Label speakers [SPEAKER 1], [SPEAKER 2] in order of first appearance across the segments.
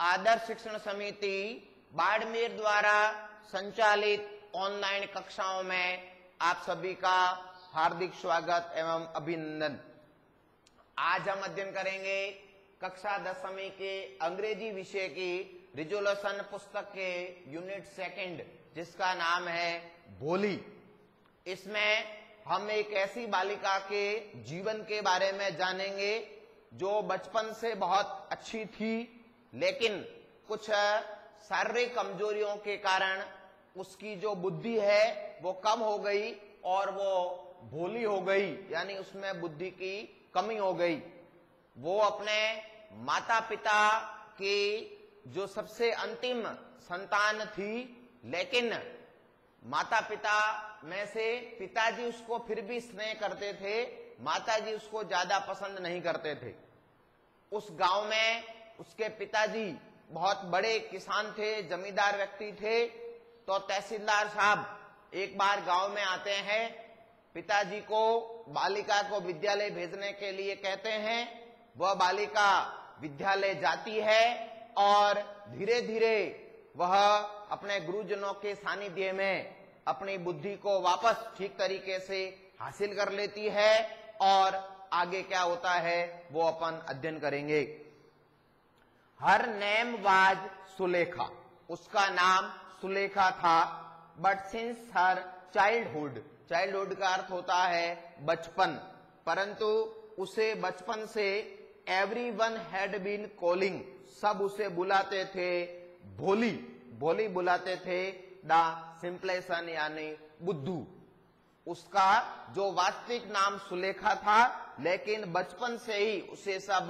[SPEAKER 1] आदर्श शिक्षण समिति बाड़मेर द्वारा संचालित ऑनलाइन कक्षाओं में आप सभी का हार्दिक स्वागत एवं अभिनंदन। आज हम अध्ययन करेंगे कक्षा 10वीं के अंग्रेजी विषय की रिजोल्यूशन पुस्तक के यूनिट 2 जिसका नाम है भोली। इसमें हम एक ऐसी बालिका के जीवन के बारे में जानेंगे जो बचपन से बहुत अच्छी थी, लेकिन कुछ शारीरिक कमजोरियों के कारण उसकी जो बुद्धि है वो कम हो गई और वो भोली हो गई, यानी उसमें बुद्धि की कमी हो गई। वो अपने माता पिता की जो सबसे अंतिम संतान थी, लेकिन माता पिता में से पिताजी उसको फिर भी स्नेह करते थे, माताजी उसको ज्यादा पसंद नहीं करते थे। उस गांव में उसके पिताजी बहुत बड़े किसान थे, जमींदार व्यक्ति थे। तो तहसीलदार साहब एक बार गांव में आते हैं, पिताजी को बालिका को विद्यालय भेजने के लिए कहते हैं। वह बालिका विद्यालय जाती है और धीरे धीरे वह अपने गुरुजनों के सानिध्य में अपनी बुद्धि को वापस ठीक तरीके से हासिल कर लेती है। और आगे क्या होता है वो अपन अध्ययन करेंगे। हर नेम वाज सुलेखा, उसका नाम सुलेखा था। But since her childhood, childhood का अर्थ होता है बचपन, परंतु उसे बचपन से एवरीवन हैड बीन कॉलिंग, सब उसे बुलाते थे भोली, भोली बुलाते थे। द सिंपलेसन यानी बुद्धू। उसका जो वास्तविक नाम सुलेखा था, लेकिन बचपन से ही उसे सब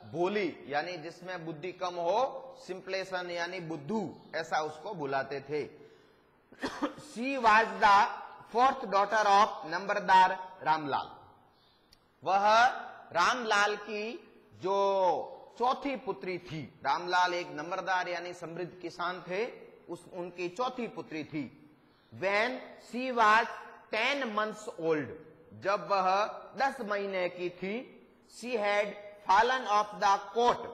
[SPEAKER 1] भोली यानी जिसमें बुद्धि कम हो, सिंपलेसन यानी बुद्धू, ऐसा उसको बुलाते थे। She was the 4th daughter of नंबरदार रामलाल। वह रामलाल की जो चौथी पुत्री थी। रामलाल एक नंबरदार यानी समृद्ध किसान थे, उनकी चौथी पुत्री थी। When she was 10 months old, जब वह 10 महीने की थी, she had fallen off the cot।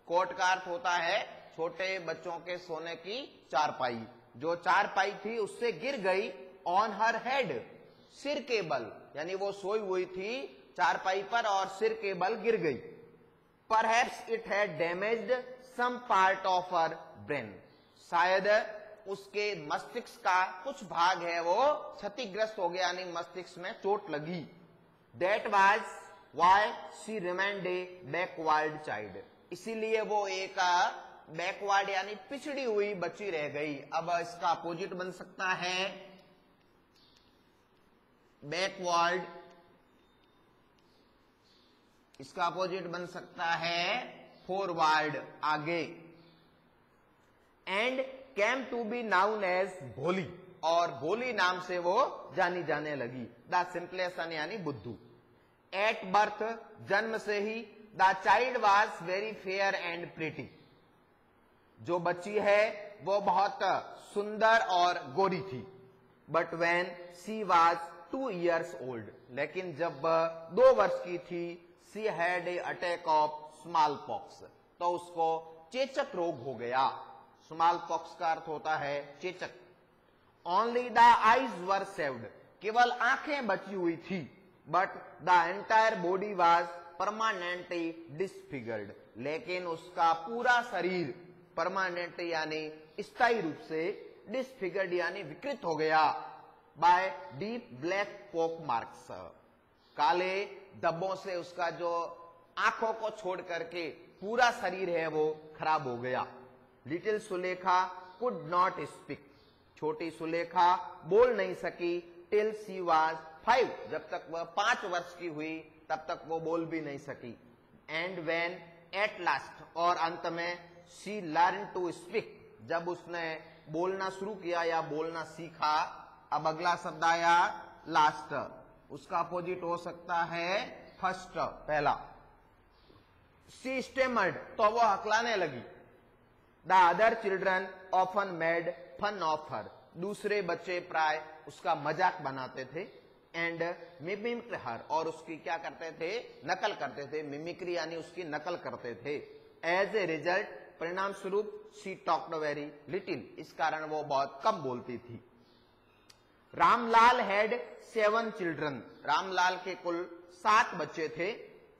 [SPEAKER 1] Cot का अर्थ होता है छोटे बच्चों के सोने की चारपाई। जो चारपाई थी उससे गिर गई। ऑन हर हेड, सिर के बल, यानी वो सोई हुई थी चारपाई पर और सिर के बल गिर गई। Perhaps it had damaged some part of her brain, शायद उसके मस्तिष्क का कुछ भाग है वो क्षतिग्रस्त हो गया, यानी मस्तिष्क में चोट लगी। That was why she remained A backward child, इसीलिए वो एक बैकवर्ड यानी पिछड़ी हुई बच्ची रह गई। अब इसका अपोजिट बन सकता है बैकवर्ड, इसका अपोजिट बन सकता है फॉरवर्ड, आगे। And came to be known as Bholi, और भोली नाम से वो जानी जाने लगी। द सिंपलेसन यानी बुद्धू। एट बर्थ, जन्म से ही, the child was very fair and pretty, जो बच्ची है वो बहुत सुंदर और गोरी थी। But when she was 2 years old, लेकिन जब 2 वर्ष की थी, she had a attack of smallpox, तो उसको चेचक रोग हो गया। स्मॉल पॉक्स का अर्थ होता है चेचक। Only the eyes were saved, केवल आंखें बची हुई थी। But the entire body was permanently disfigured, लेकिन उसका पूरा शरीर परमानेंट यानी स्थायी रूप से, डिसफिगर्ड यानी विकृत हो गया। बाय डीप ब्लैक पोक मार्क्स, काले धब्बों से उसका जो आंखों को छोड़ करके पूरा शरीर है वो खराब हो गया। Little Sulekha could not speak, छोटी सुलेखा बोल नहीं सकी। टिल शी वाज 5, जब तक वह 5 वर्ष की हुई तब तक वो बोल भी नहीं सकी। एंड वेन एट लास्ट, और अंत में, शी लर्न टू स्पीक, जब उसने बोलना शुरू किया या बोलना सीखा। अब अगला शब्द आया लास्ट, उसका अपोजिट हो सकता है फर्स्ट, पहला। शी स्टेमर्ड, तो वो हकलाने लगी। The other children often made fun of her, दूसरे बच्चे प्राय उसका मजाक बनाते थे। एंड मिमिक्ड हर, और उसकी क्या करते थे, नकल करते थे। मिमिक्री यानी उसकी नकल करते थे। एज ए रिजल्ट परिणाम स्वरूप शी टॉक्ड वेरी लिटिल, इस कारण वो बहुत कम बोलती थी। रामलाल हैड 7 चिल्ड्रन, रामलाल के कुल 7 बच्चे थे।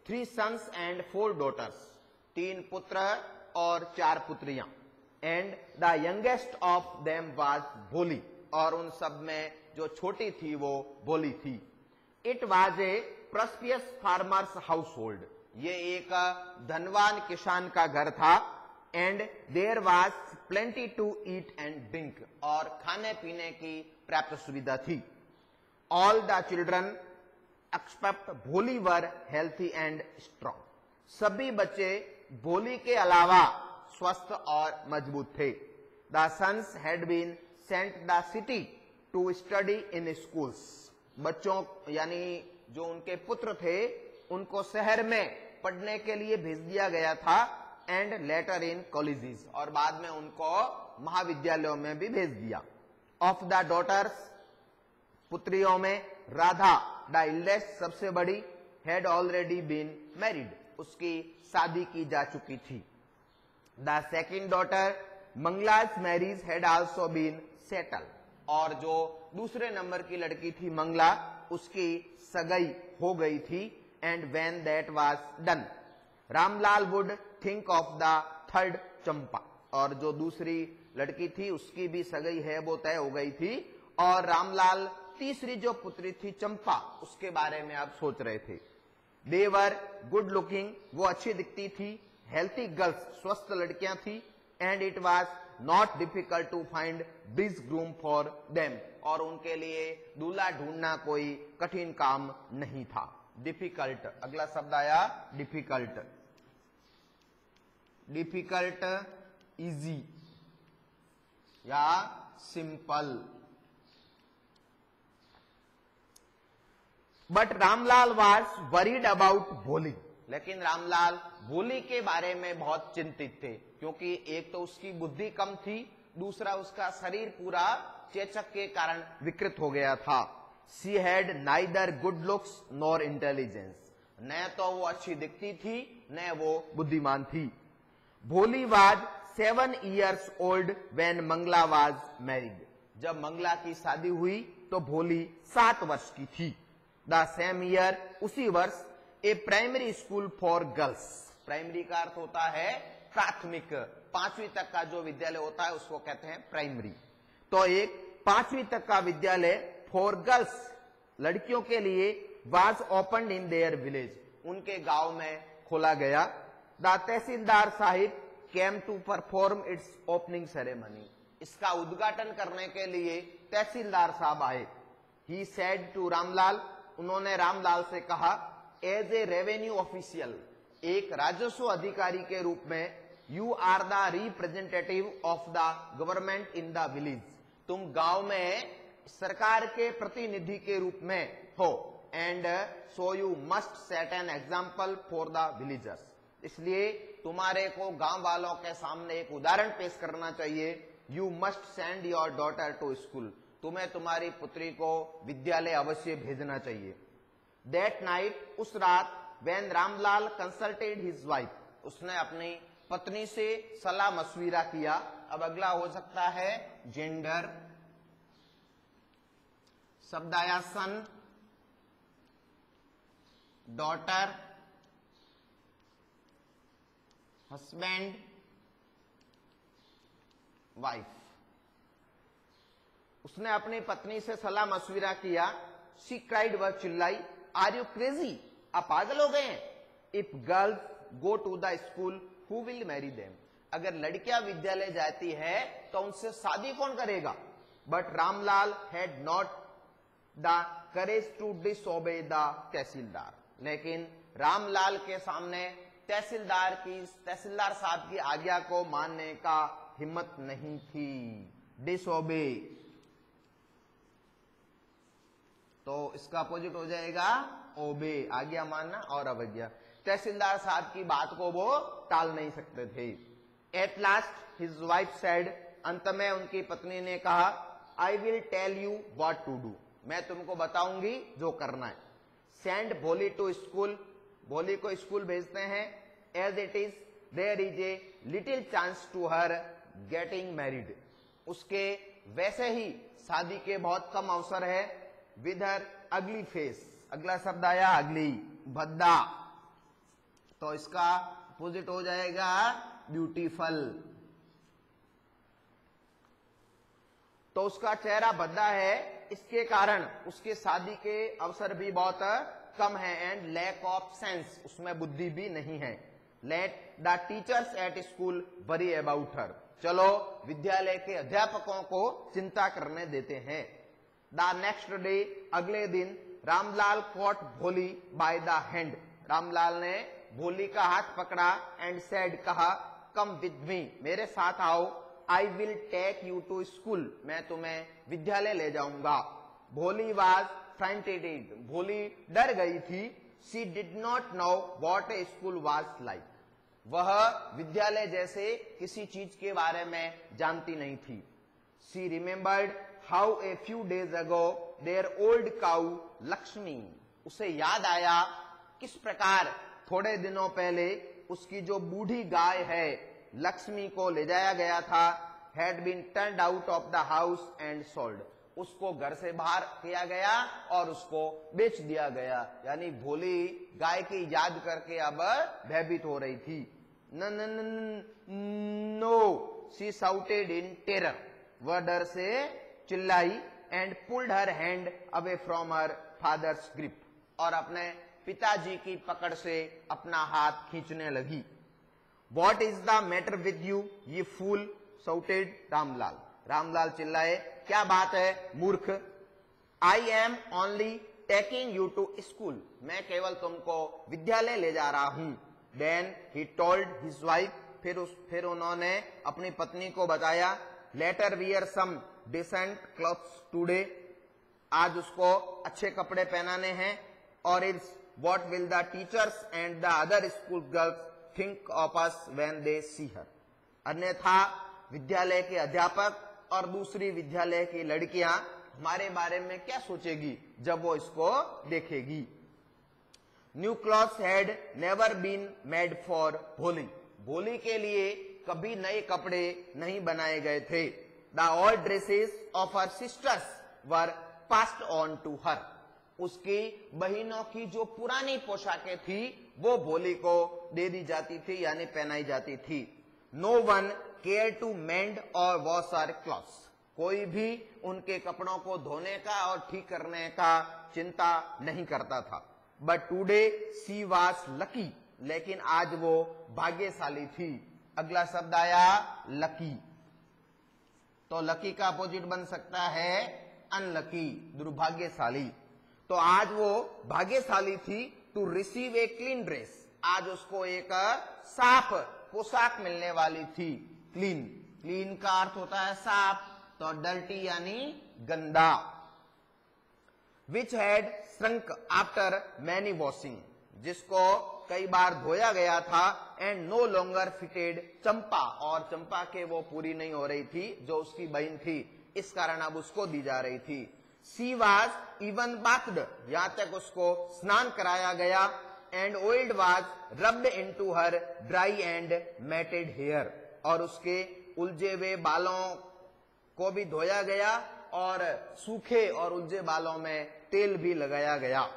[SPEAKER 1] 3 सन्स एंड 4 डॉटर्स, 3 पुत्र और 4 पुत्रियां। And the youngest of them was Bholi, और उन सब में जो छोटी थी वो भोली थी। It was a prosperous farmer's household, ये एक धनवान किसान का घर था। And there was plenty to eat and drink, और खाने पीने की पर्याप्त सुविधा थी। ऑल द चिल्ड्रन एक्सेप्ट भोली वर हेल्थी एंड स्ट्रॉन्ग, सभी बच्चे भोली के अलावा स्वस्थ और मजबूत थे। The sons had been sent the city to study in schools, बच्चों यानी जो उनके पुत्र थे उनको शहर में पढ़ने के लिए भेज दिया गया था। एंड लेटर इन कॉलेजेस, और बाद में उनको महाविद्यालयों में भी भेज दिया। ऑफ द डॉटर्स, पुत्रियों में राधा द इल्डेस्ट सबसे बड़ी, हैड ऑलरेडी बीन मैरिड, उसकी शादी की जा चुकी थी। The second daughter Mangala's marriage had also been settle, और जो दूसरे नंबर की लड़की थी मंगला, उसकी सगाई हो गई थी। And when that was done, Ramlal would think of the third Champa, और जो दूसरी लड़की थी उसकी भी सगाई है वो तय हो गई थी, और रामलाल तीसरी जो पुत्री थी चंपा, उसके बारे में आप सोच रहे थे। दे वर गुड लुकिंग, वो अच्छी दिखती थी। हेल्थी गर्ल्स, स्वस्थ लड़कियां थी। And it was not difficult to find bridegroom for them, और उनके लिए दूल्हा ढूंढना कोई कठिन काम नहीं था। डिफिकल्ट, अगला शब्द आया डिफिकल्ट। डिफिकल्ट इजी या simple. But Ramlal was worried about भोली, लेकिन रामलाल भोली के बारे में बहुत चिंतित थे, क्योंकि एक तो उसकी बुद्धि कम थी, दूसरा उसका शरीर पूरा चेचक के कारण विकृत हो गया था। She had neither good looks nor intelligence, न तो वो अच्छी दिखती थी न वो बुद्धिमान थी। Bholi was 7 years old when Mangala was married, जब मंगला की शादी हुई तो भोली 7 वर्ष की थी। द सेम ईयर, उसी वर्ष, a primary school for girls, primary का अर्थ होता है प्राथमिक, 5वीं तक का जो विद्यालय होता है उसको कहते हैं प्राइमरी। तो एक 5वीं तक का विद्यालय फॉर गर्ल्स, लड़कियों के लिए, was open in their village, उनके गांव में खोला गया। The tehsildar sahib came to perform its opening ceremony, इसका उद्घाटन करने के लिए तहसीलदार साहब आए। ही सेड टू रामलाल, उन्होंने रामलाल से कहा, एज ए रेवेन्यू ऑफिशियल, एक राजस्व अधिकारी के रूप में, you are the representative of the government in the village, तुम गांव में सरकार के प्रतिनिधि के रूप में हो। And so you must set an example for the villagers, इसलिए तुम्हारे को गांव वालों के सामने एक उदाहरण पेश करना चाहिए। You must send your daughter to school, तुम्हें तुम्हारी पुत्री को विद्यालय अवश्य भेजना चाहिए। दैट नाइट, उस रात, when Ramlal consulted his wife, उसने अपनी पत्नी से सलाह मशविरा किया। अब अगला हो सकता है जेंडर, शब्द आया सन, डॉटर, हस्बैंड, वाइफ। उसने अपनी पत्नी से सलाह मशविरा किया। शी क्राइड, वह चिल्लाई, आर यू क्रेजी, आप पागल हो गए हैं। If girls go to the school who will marry them, अगर लड़कियां विद्यालय जाती है तो उनसे शादी कौन करेगा। But Ramlal had not the courage to disobey the tehsildar, लेकिन रामलाल के सामने तहसीलदार साहब की आज्ञा को मानने का हिम्मत नहीं थी। डिसओबे, तो इसका अपोजिट हो जाएगा ओबे, आज्ञा मानना और अवज्ञा। तहसीलदार साहब की बात को वो टाल नहीं सकते थे। At last his wife said, अंत में उनकी पत्नी ने कहा, I will tell you what to do, मैं तुमको बताऊंगी जो करना है। सेंड भोली टू स्कूल, भोली को स्कूल भेजते हैं। As it is there is a little chance to her getting married. उसके वैसे ही शादी के बहुत कम अवसर है। विद हर अगली फेस, अगला शब्द आया अगली, भद्दा, तो इसका अपोजिट हो जाएगा ब्यूटीफुल। तो उसका चेहरा भद्दा है, इसके कारण उसके शादी के अवसर भी बहुत कम है। एंड लैक ऑफ सेंस, उसमें बुद्धि भी नहीं है। Let the teachers at school worry about her, चलो विद्यालय के अध्यापकों को चिंता करने देते हैं। द नेक्स्ट डे, अगले दिन, रामलाल कॉट भोली बाय द हैंड, रामलाल ने भोली का हाथ पकड़ा। एंड सेड, कहा, कम विद मी, मेरे साथ आओ। I will take you to school, मैं तुम्हें विद्यालय ले जाऊंगा। भोली वाज फ्राइटेड, भोली डर गई थी। She did not know what A school was like, वह विद्यालय जैसे किसी चीज के बारे में जानती नहीं थी। She remembered how a few days ago their old cow Lakshmi, उसे याद आया किस प्रकार थोड़े दिनों पहले उसकी जो बूढ़ी गाय है लक्ष्मी को ले जाया गया था। Had been turned out of the house and sold, उसको घर से बाहर किया गया और उसको बेच दिया गया। यानी भोली गाय की याद करके अब भयभीत हो रही थी। No, she shouted in terror, वह डर से चिल्लाई। And pulled her hand away from her father's grip, और अपने पिताजी की पकड़ से अपना हाथ खींचने लगी। What is the matter with you, ये फूल, shouted रामलाल, रामलाल चिल्लाए, क्या बात है मूर्ख। I am only taking you to school, मैं केवल तुमको विद्यालय ले जा रहा हूं। Then he told his wife, फिर उन्होंने अपनी पत्नी को बताया। Let her wear some decent clothes today, आज उसको अच्छे कपड़े पहनाने हैं। Or else what will the teachers and the other school girls think of us when they see her, अन्यथा विद्यालय के अध्यापक और दूसरी विद्यालय की लड़कियां हमारे बारे में क्या सोचेगी जब वो इसको देखेगी। New clothes had never been made for Bholi, Bholi के लिए कभी नए कपड़े नहीं बनाए गए थे। The old dresses of her sisters were passed on to her, उसकी बहनों की जो पुरानी पोशाकें थी वो भोली को दे दी जाती थी, यानी पहनाई जाती थी। No one care to mend or wash her clothes, कोई भी उनके कपड़ों को धोने का और ठीक करने का चिंता नहीं करता था। But today she was lucky, लेकिन आज वो भाग्यशाली थी। अगला शब्द आया लकी, तो लकी का अपोजिट बन सकता है अनलकी, दुर्भाग्यशाली। तो आज वो भाग्यशाली थी। To receive a clean dress, आज उसको एक साफ पोशाक मिलने वाली थी। क्लीन, क्लीन का अर्थ होता है साफ, तो डर्टी यानी गंदा। Which had shrunk after many washing, जिसको कई बार धोया गया था। एंड नो लॉन्गर फिटेड चंपा, और चंपा के वो पूरी नहीं हो रही थी जो उसकी बहन थी, इस कारण अब उसको दी जा रही थी। शी वाज इवन बाथड, यहां तक उसको स्नान कराया गया। And oil was rubbed into her dry and matted hair, और उसके उलझे हुए बालों को भी धोया गया और सूखे और उलझे बालों में तेल भी लगाया गया।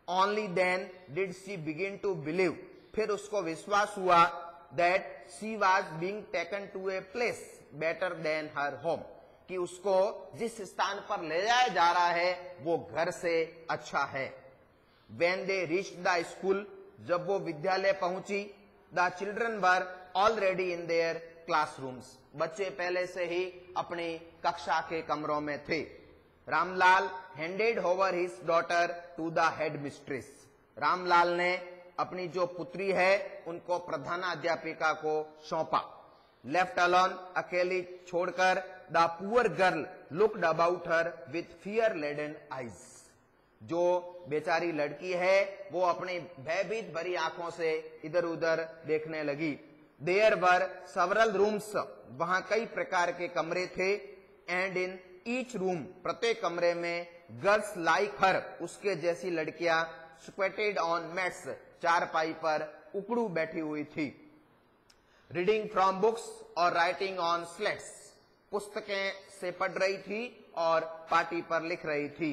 [SPEAKER 1] Only then did she begin to believe, फिर उसको विश्वास हुआ that she was being taken to a place better than her home, कि उसको जिस स्थान पर ले जाया जा रहा है वो घर से अच्छा है। When they reached the school, जब वो विद्यालय पहुंची, the children were already in their classrooms, बच्चे पहले से ही अपनी कक्षा के कमरों में थे। Ramlal handed over his daughter to the headmistress, Ramlal ने अपनी जो पुत्री है उनको प्रधानाध्यापिका को सौंपा। Left alone, अकेली छोड़कर, the poor girl looked about her with fear laden eyes, जो बेचारी लड़की है वो अपनी भयभीत भरी आंखों से इधर उधर देखने लगी। There were several rooms, वहां कई प्रकार के कमरे थे। And in each room, प्रत्येक कमरे में, girls like her, उसके जैसी लड़कियां, squatted on mats, चारपाई पर उकड़ू बैठी हुई थी। रीडिंग फ्रॉम बुक्स और राइटिंग ऑन स्लेट्स, पुस्तकें से पढ़ रही थी और पाटी पर लिख रही थी।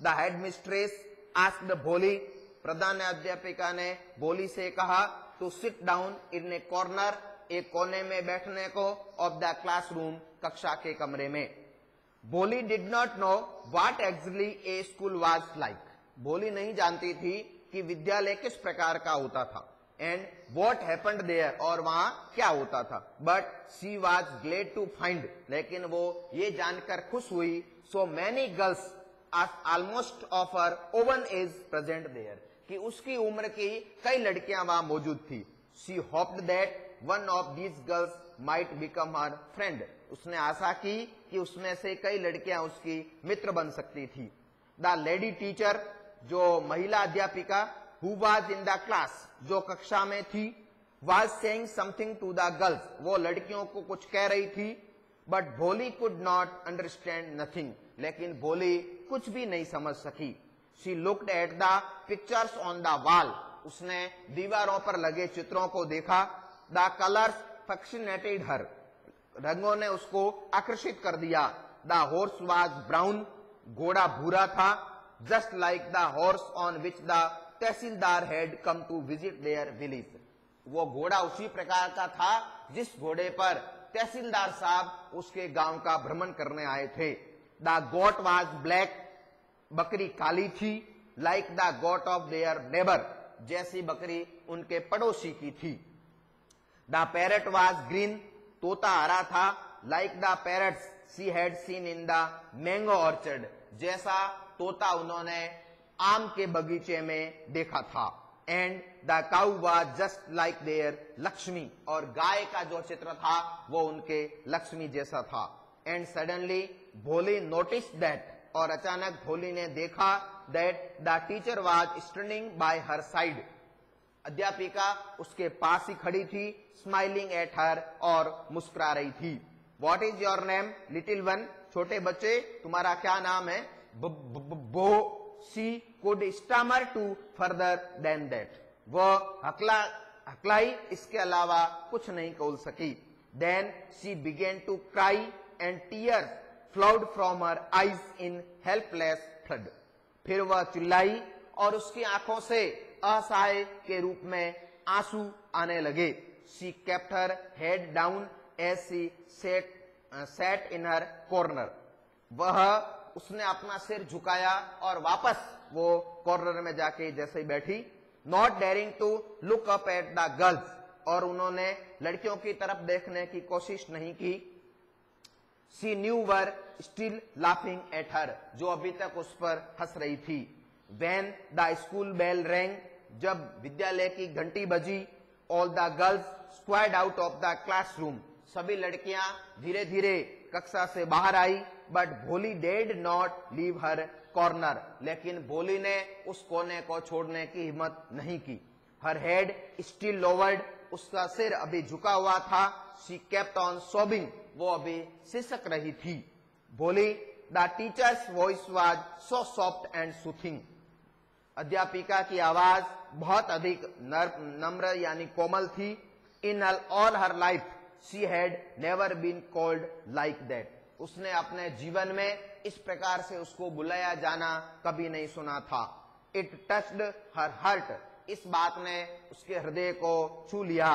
[SPEAKER 1] द हेड मिस्ट्रेस आस्क्ड भोली, प्रधान अध्यापिका ने भोली से कहा, to sit down in a corner, एक कोने में बैठने को, ऑफ द क्लासरूम, कक्षा के कमरे में। भोली did not know what actually A school was like, भोली नहीं जानती थी कि विद्यालय किस प्रकार का होता था, एंड व्हाट हैपेंड देयर, और वहां क्या होता था। But she was glad to find, लेकिन वो ये जानकर खुश हुई, so many girls almost of her own age present there, कि उसकी उम्र की कई लड़कियां वहां मौजूद थी। She hoped that one of these girls might become her friend, उसने आशा की कि उसमें से कई लड़कियां उसकी मित्र बन सकती थी। द लेडी टीचर, जो महिला अध्यापिका, who was in the class, जो कक्षा में थी, was saying something to the girls, वो लड़कियों को कुछ कह रही थी। बट भोली कुड नॉट अंडरस्टैंड नथिंग, लेकिन भोली कुछ भी नहीं समझ सकी। She looked at the pictures on the wall, उसने दीवारों पर लगे चित्रों को देखा। द कलर्स फैसिनेटेड हर, रंगों ने उसको आकर्षित कर दिया। द हॉर्स वाज ब्राउन, घोड़ा भूरा था, just like the horse on which the tehsildar had come to visit their village, वो घोड़ा उसी प्रकार का था जिस घोड़े पर तहसीलदार साहब उसके गांव का भ्रमण करने आए थे। द गोट वाज ब्लैक, बकरी काली थी, like the goat of their neighbour, जैसी बकरी उनके पड़ोसी की थी। द पैरट वाज ग्रीन, तोता हरा था, like the parrots she had seen in the mango orchard, जैसा तोता उन्होंने आम के बगीचे में देखा था। And the cow was just like their Lakshmi, और गाय का जो चित्र था वो उनके लक्ष्मी जैसा था। एंड सडनली भोली नोटिस दैट, और अचानक भोली ने देखा, that the teacher was standing bye her side, अध्यापिका उसके पास ही खड़ी थी, स्माइलिंग एट हर, और मुस्कुरा रही थी। What is your name little one, छोटे बच्चे तुम्हारा क्या नाम है। But she could stammer to further than that, वह हकलाई, इसके अलावा कुछ नहीं बोल सकी। Then she began to cry and tears flowed from her eyes in helpless flood, फिर वह चिल्लाई और उसकी आंखों से असहाय के रूप में आंसू आने लगे। She kept her head down as she sat in her corner, उसने अपना सिर झुकाया और वापस वो कॉर्नर में जाके जैसे ही बैठी। Not daring to look up at the girls, और उन्होंने लड़कियों की तरफ देखने की कोशिश नहीं की। She knew were still laughing at her, जो अभी तक उस पर हंस रही थी। When the school bell rang, जब विद्यालय की घंटी बजी, all the girls squared out of the classroom, सभी लड़कियां धीरे धीरे कक्षा से बाहर आई। But भोली dared not leave her corner, लेकिन भोली ने उस कोने को छोड़ने की हिम्मत नहीं की। Her head still lowered, उसका सिर अभी झुका हुआ था। She kept on sobbing, वो अभी सिसक रही थी। भोली, the teacher's voice was so soft and soothing, अध्यापिका की आवाज बहुत अधिक नम्र यानी कोमल थी। In all her life she had never been called like that, उसने अपने जीवन में इस प्रकार से उसको बुलाया जाना कभी नहीं सुना था। It touched her heart, इस बात ने उसके हृदय को छू लिया।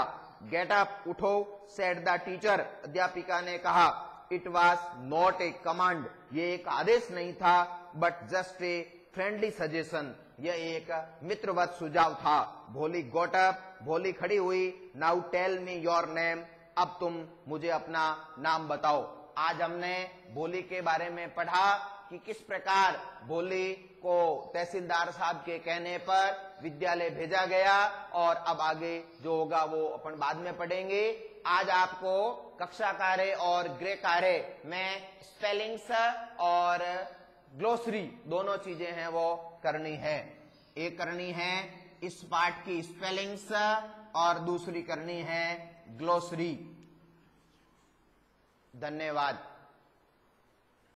[SPEAKER 1] Get up, उठो, said the teacher, अध्यापिका ने कहा। It was not a command, ये एक आदेश नहीं था, but just a friendly suggestion, यह एक मित्रवत सुझाव था। भोली got up, भोली खड़ी हुई। Now tell me your name, अब तुम मुझे अपना नाम बताओ। आज हमने भोली के बारे में पढ़ा कि किस प्रकार भोली को तहसीलदार साहब के कहने पर विद्यालय भेजा गया, और अब आगे जो होगा वो अपन बाद में पढ़ेंगे। आज आपको कक्षा कार्य और गृह कार्य में स्पेलिंग्स और ग्लोसरी दोनों चीजें हैं वो करनी है। एक करनी है इस पाठ की स्पेलिंग्स और दूसरी करनी है ग्लोसरी। धन्यवाद।